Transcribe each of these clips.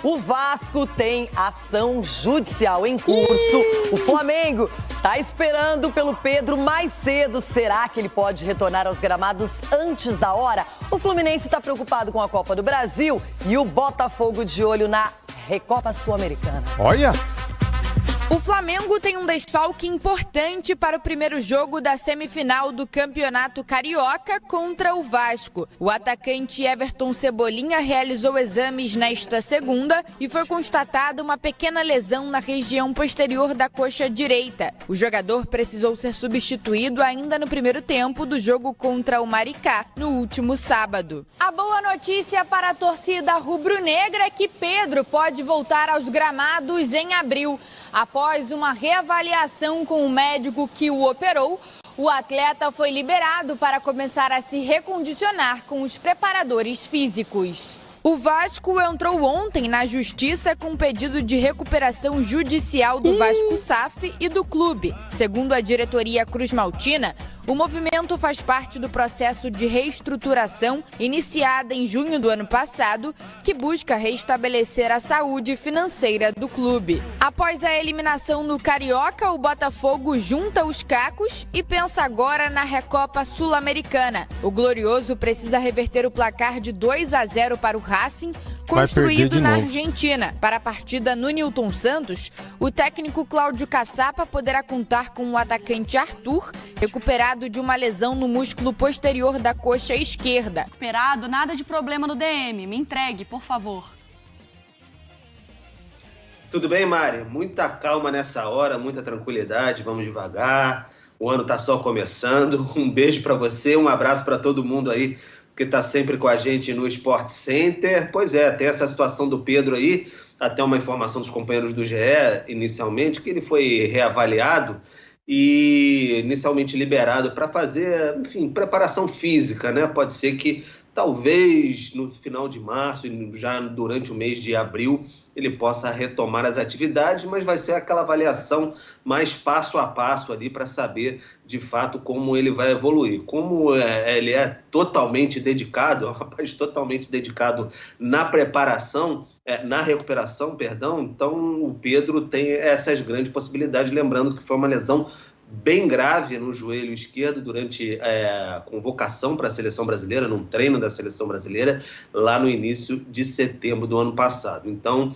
O Vasco tem ação judicial em curso. O Flamengo tá esperando pelo Pedro mais cedo. Será que ele pode retornar aos gramados antes da hora? O Fluminense tá preocupado com a Copa do Brasil e o Botafogo de olho na Recopa Sul-Americana. Olha! O Flamengo tem um desfalque importante para o primeiro jogo da semifinal do Campeonato Carioca contra o Vasco. O atacante Everton Cebolinha realizou exames nesta segunda e foi constatada uma pequena lesão na região posterior da coxa direita. O jogador precisou ser substituído ainda no primeiro tempo do jogo contra o Maricá, no último sábado. A boa notícia para a torcida rubro-negra é que Pedro pode voltar aos gramados em abril. Após uma reavaliação com o médico que o operou, o atleta foi liberado para começar a se recondicionar com os preparadores físicos. O Vasco entrou ontem na justiça com um pedido de recuperação judicial do Vasco SAF e do clube. Segundo a diretoria Cruz-Maltina, o movimento faz parte do processo de reestruturação iniciada em junho do ano passado, que busca restabelecer a saúde financeira do clube. Após a eliminação no Carioca, o Botafogo junta os cacos e pensa agora na Recopa Sul-Americana. O Glorioso precisa reverter o placar de 2-0 para o Racing, construído na Argentina. Para a partida no Nilton Santos, o técnico Cláudio Caçapa poderá contar com o atacante Arthur, recuperado de uma lesão no músculo posterior da coxa esquerda. Recuperado, nada de problema no DM. Me entregue, por favor. Tudo bem, Mari? Muita calma nessa hora, muita tranquilidade, vamos devagar. O ano tá só começando. Um beijo para você, um abraço para todo mundo aí que tá sempre com a gente no Sport Center. Pois é, tem essa situação do Pedro aí, até uma informação dos companheiros do GE inicialmente, que ele foi reavaliado e inicialmente liberado para fazer, enfim, preparação física, né? Pode ser que talvez no final de março, já durante o mês de abril, ele possa retomar as atividades, mas vai ser aquela avaliação mais passo a passo ali para saber de fato como ele vai evoluir. Como ele é totalmente dedicado, é um rapaz totalmente dedicado na preparação, na recuperação, perdão, então o Pedro tem essas grandes possibilidades, lembrando que foi uma lesão bem grave no joelho esquerdo durante a convocação para a seleção brasileira, num treino da seleção brasileira, lá no início de setembro do ano passado. Então,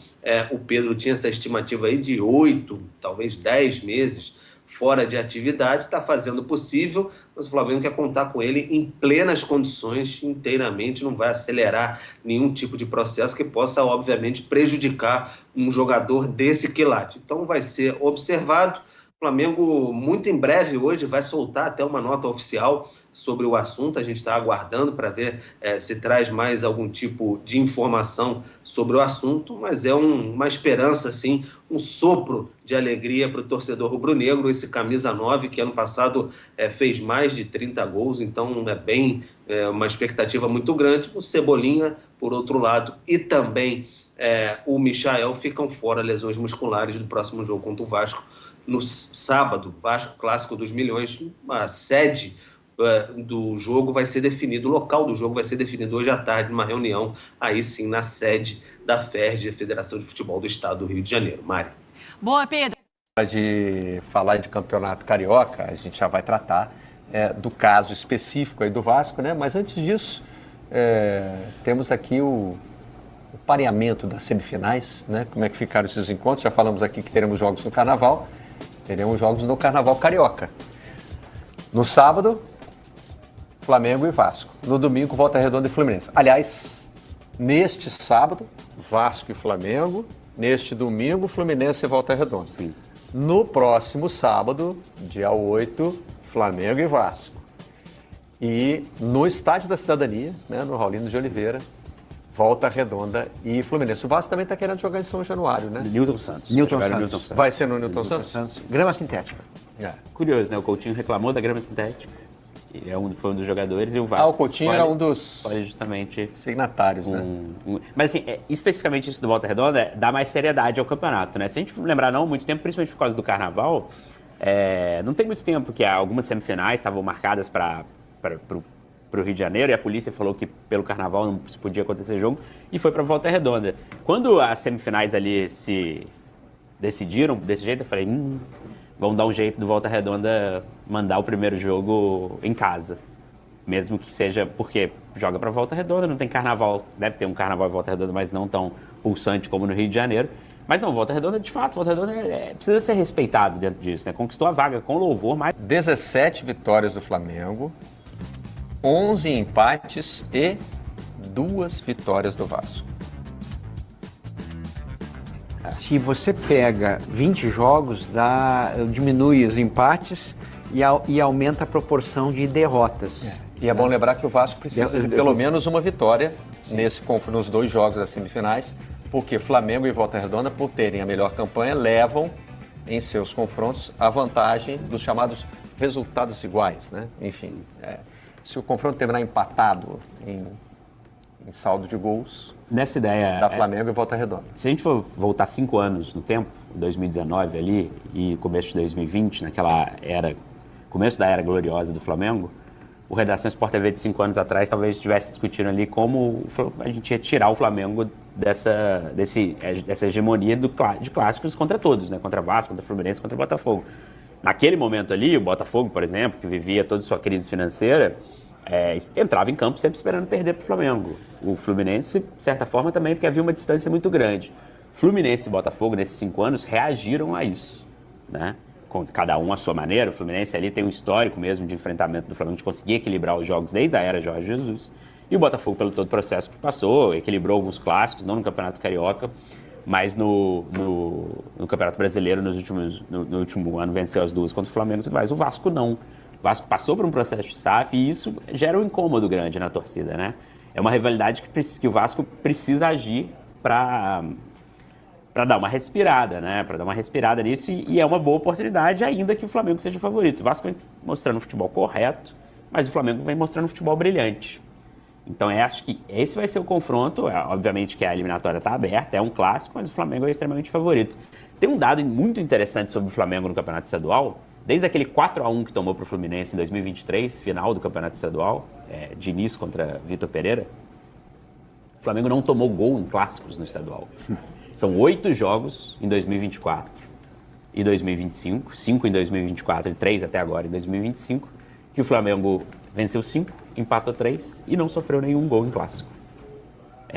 o Pedro tinha essa estimativa aí de 8, talvez 10 meses fora de atividade, está fazendo o possível, mas o Flamengo quer contar com ele em plenas condições, inteiramente, não vai acelerar nenhum tipo de processo que possa, obviamente, prejudicar um jogador desse quilate. Então, vai ser observado. O Flamengo, muito em breve, hoje, vai soltar até uma nota oficial sobre o assunto. A gente está aguardando para ver se traz mais algum tipo de informação sobre o assunto, mas é uma esperança, sim, um sopro de alegria para o torcedor rubro-negro, esse camisa 9, que ano passado fez mais de 30 gols, então uma expectativa muito grande. O Cebolinha, por outro lado, e também o Michael ficam fora, lesões musculares, do próximo jogo contra o Vasco, no sábado. Vasco Clássico dos Milhões, a sede do jogo vai ser definido, o local do jogo vai ser definido hoje à tarde, numa reunião, aí sim, na sede da FERJ, a Federação de Futebol do Estado do Rio de Janeiro. Mari. Boa, Pedro. De falar de campeonato carioca, a gente já vai tratar do caso específico aí do Vasco, né? Mas antes disso, temos aqui o pareamento das semifinais, né? Como é que ficaram esses encontros? Já falamos aqui que teremos jogos no Carnaval, teremos jogos no Carnaval Carioca. No sábado, Flamengo e Vasco. No domingo, Volta Redonda e Fluminense. Aliás, neste sábado, Vasco e Flamengo. Neste domingo, Fluminense e Volta Redonda. Sim. No próximo sábado, dia 8, Flamengo e Vasco. E no Estádio da Cidadania, né, no Raulino de Oliveira, Volta Redonda e Fluminense. O Vasco também está querendo jogar em São Januário, né? Nilton Santos. Vai ser no Nilton Santos? Grama sintética. Curioso, né? O Coutinho reclamou da grama sintética. Foi um dos jogadores e o Vasco. O Coutinho era um dos justamente signatários, né? Mas assim, especificamente isso do Volta Redonda dá mais seriedade ao campeonato, né? Se a gente lembrar não muito tempo, principalmente por causa do Carnaval, não tem muito tempo que algumas semifinais estavam marcadas para para o Rio de Janeiro, e a polícia falou que pelo carnaval não podia acontecer jogo, e foi para Volta Redonda. Quando as semifinais ali se decidiram desse jeito, eu falei, vamos dar um jeito do Volta Redonda mandar o primeiro jogo em casa. Mesmo que seja porque joga para Volta Redonda, não tem carnaval, deve ter um carnaval em Volta Redonda, mas não tão pulsante como no Rio de Janeiro. Mas não, Volta Redonda, de fato, Volta Redonda precisa ser respeitado dentro disso, né? Conquistou a vaga com louvor, mas... 17 vitórias do Flamengo, 11 empates e 2 vitórias do Vasco. Se você pega 20 jogos, diminui os empates e aumenta a proporção de derrotas. E é bom lembrar que o Vasco precisa de pelo menos uma vitória nos 2 jogos das semifinais, porque Flamengo e Volta Redonda, por terem a melhor campanha, levam em seus confrontos a vantagem dos chamados resultados iguais, né? Enfim, se o confronto terminar empatado em saldo de gols, nessa ideia da Flamengo e Volta Redonda. Se a gente for voltar 5 anos no tempo, 2019 ali e começo de 2020, naquela era, começo da era gloriosa do Flamengo, o Redação Sport TV de 5 anos atrás talvez estivesse discutindo ali como a gente ia tirar o Flamengo dessa hegemonia de clássicos contra todos, né? Contra Vasco, contra Fluminense, contra Botafogo. Naquele momento ali, o Botafogo, por exemplo, que vivia toda sua crise financeira, entrava em campo sempre esperando perder para o Flamengo. O Fluminense, de certa forma, também, porque havia uma distância muito grande. Fluminense e Botafogo, nesses 5 anos, reagiram a isso, né? Com cada um à sua maneira. O Fluminense ali tem um histórico mesmo de enfrentamento do Flamengo, de conseguir equilibrar os jogos desde a era Jorge Jesus. E o Botafogo, pelo todo o processo que passou, equilibrou alguns clássicos, não no Campeonato Carioca, mas no Campeonato Brasileiro, no último ano, venceu as 2 contra o Flamengo e tudo mais. O Vasco não. O Vasco passou por um processo de SAF e isso gera um incômodo grande na torcida, né? É uma rivalidade que o Vasco precisa agir para dar uma respirada, né? Para dar uma respirada nisso e é uma boa oportunidade, ainda que o Flamengo seja o favorito. O Vasco vem mostrando um futebol correto, mas o Flamengo vem mostrando um futebol brilhante. Então, acho que esse vai ser o confronto. Obviamente que a eliminatória está aberta, é um clássico, mas o Flamengo é extremamente favorito. Tem um dado muito interessante sobre o Flamengo no Campeonato Estadual. Desde aquele 4-1 que tomou para o Fluminense em 2023, final do Campeonato Estadual, Diniz contra Vitor Pereira, o Flamengo não tomou gol em clássicos no estadual. São 8 jogos em 2024 e 2025, 5 em 2024 e 3 até agora em 2025, que o Flamengo venceu 5, empatou 3 e não sofreu nenhum gol em clássico.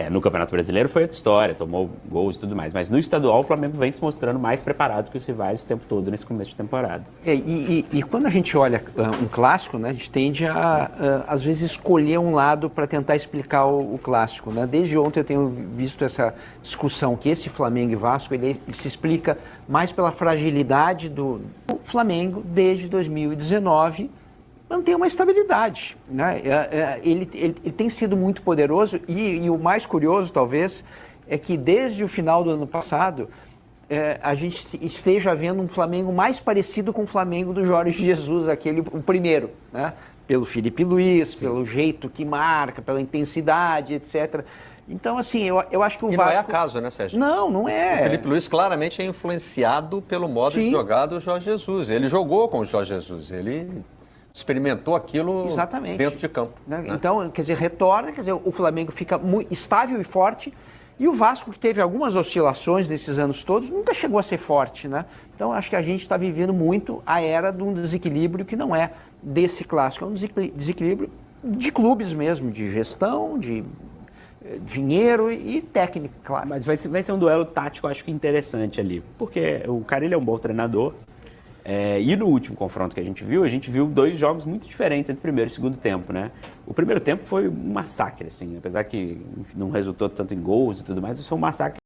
No Campeonato Brasileiro foi outra história, tomou gols e tudo mais, mas no estadual o Flamengo vem se mostrando mais preparado que os rivais o tempo todo nesse começo de temporada. E quando a gente olha um clássico, né, a gente tende a às vezes escolher um lado para tentar explicar o clássico, né? Desde ontem eu tenho visto essa discussão que esse Flamengo e Vasco ele se explica mais pela fragilidade do Flamengo desde 2019. Mantém uma estabilidade, né? Ele tem sido muito poderoso e o mais curioso, talvez, é que desde o final do ano passado a gente esteja vendo um Flamengo mais parecido com o Flamengo do Jorge Jesus, o primeiro, né? Pelo Felipe Luiz, sim, pelo jeito que marca, pela intensidade, etc. Então, assim, eu acho que o Vasco... não é acaso, né, Sérgio? Não é. O Felipe Luiz claramente é influenciado pelo modo sim, de jogar do Jorge Jesus. Ele jogou com o Jorge Jesus, ele experimentou aquilo exatamente dentro de campo. Né? Então, quer dizer, retorna, quer dizer, o Flamengo fica muito estável e forte, e o Vasco, que teve algumas oscilações nesses anos todos, nunca chegou a ser forte, né? Então, acho que a gente está vivendo muito a era de um desequilíbrio que não é desse clássico, é um desequilíbrio de clubes mesmo, de gestão, de dinheiro e técnica, claro. Mas vai ser um duelo tático, acho que interessante ali, porque o Carille é um bom treinador. E no último confronto que a gente viu 2 jogos muito diferentes entre primeiro e segundo tempo, né? O primeiro tempo foi um massacre, assim, apesar que não resultou tanto em gols e tudo mais, foi um massacre.